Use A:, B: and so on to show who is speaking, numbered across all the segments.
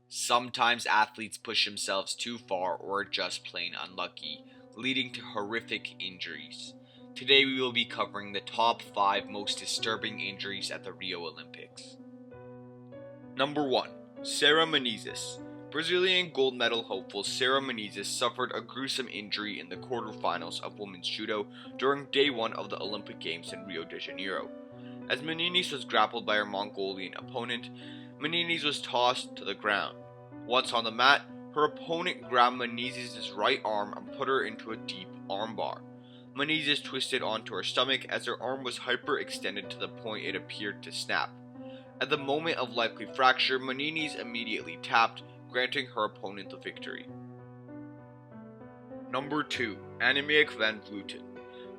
A: Sometimes athletes push themselves too far or are just plain unlucky, leading to horrific injuries. Today we will be covering the top 5 most disturbing injuries at the Rio Olympics. Number 1. Ceremonious. Brazilian gold medal hopeful Ceremonious suffered a gruesome injury in the quarterfinals of women's judo during day 1 of the Olympic Games in Rio de Janeiro. As Menezes was grappled by her Mongolian opponent, Menezes was tossed to the ground. Once on the mat, her opponent grabbed Menezes' right arm and put her into a deep armbar. Menezes twisted onto her stomach as her arm was hyperextended to the point it appeared to snap. At the moment of likely fracture, Menezes immediately tapped, granting her opponent the victory. Number 2. Annamayya Chuang.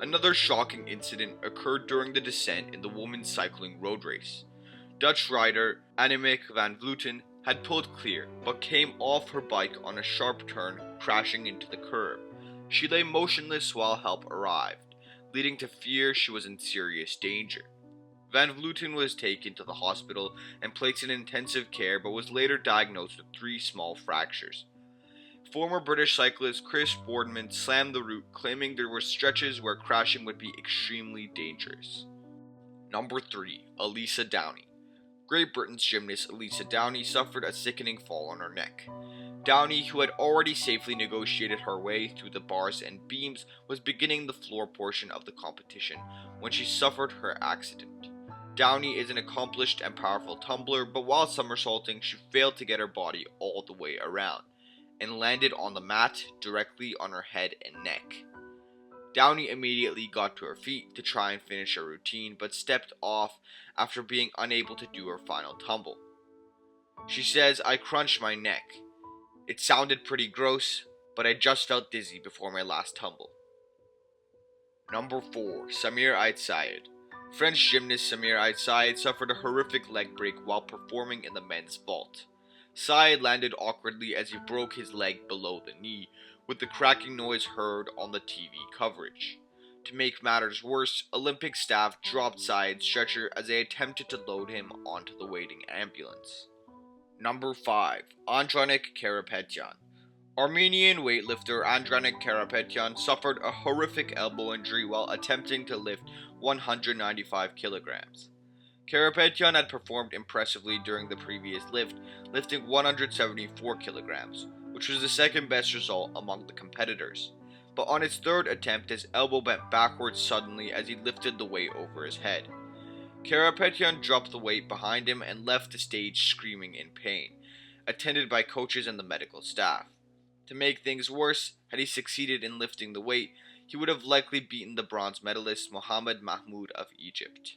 A: Another shocking incident occurred during the descent in the women's cycling road race. Dutch rider Annamayya Chuang had pulled clear, but came off her bike on a sharp turn, crashing into the curb. She lay motionless while help arrived, leading to fear she was in serious danger. Van Vleuten was taken to the hospital and placed in intensive care, but was later diagnosed with 3 small fractures. Former British cyclist Chris Boardman slammed the route, claiming there were stretches where crashing would be extremely dangerous. Number 3. Lissa Downey. Great Britain's gymnast Lissa Downey suffered a sickening fall on her neck. Downey, who had already safely negotiated her way through the bars and beams, was beginning the floor portion of the competition when she suffered her accident. Downey is an accomplished and powerful tumbler, but while somersaulting, she failed to get her body all the way around, and landed on the mat directly on her head and neck. Downey immediately got to her feet to try and finish her routine, but stepped off after being unable to do her final tumble. She says, "I crunched my neck. It sounded pretty gross, but I just felt dizzy before my last tumble." Number 4. Sammy Rightside. French gymnast Sammy Rightside suffered a horrific leg break while performing in the men's vault. Syed landed awkwardly as he broke his leg below the knee, with the cracking noise heard on the TV coverage. To make matters worse, Olympic staff dropped Syed's stretcher as they attempted to load him onto the waiting ambulance. Number 5. Andranik Karapetyan. Armenian weightlifter Andranik Karapetyan suffered a horrific elbow injury while attempting to lift 195 kilograms. Karapetyan had performed impressively during the previous lift, lifting 174 kilograms, which was the second best result among the competitors. But on his third attempt, his elbow bent backwards suddenly as he lifted the weight over his head. Karapetyan dropped the weight behind him and left the stage screaming in pain, attended by coaches and the medical staff. To make things worse, had he succeeded in lifting the weight, he would have likely beaten the bronze medalist Mohamed Mahmoud of Egypt.